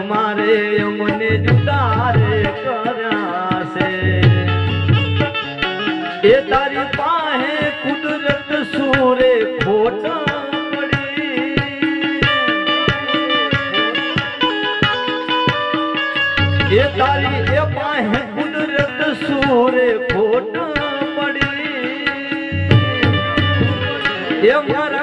મારે અમને જુદા રે કર્યા છે એ તારી પાસે કુદરત સુરે ખોટ પડી એ તારી એ પાસે કુદરત સુરે ખોટ પડી એ મારા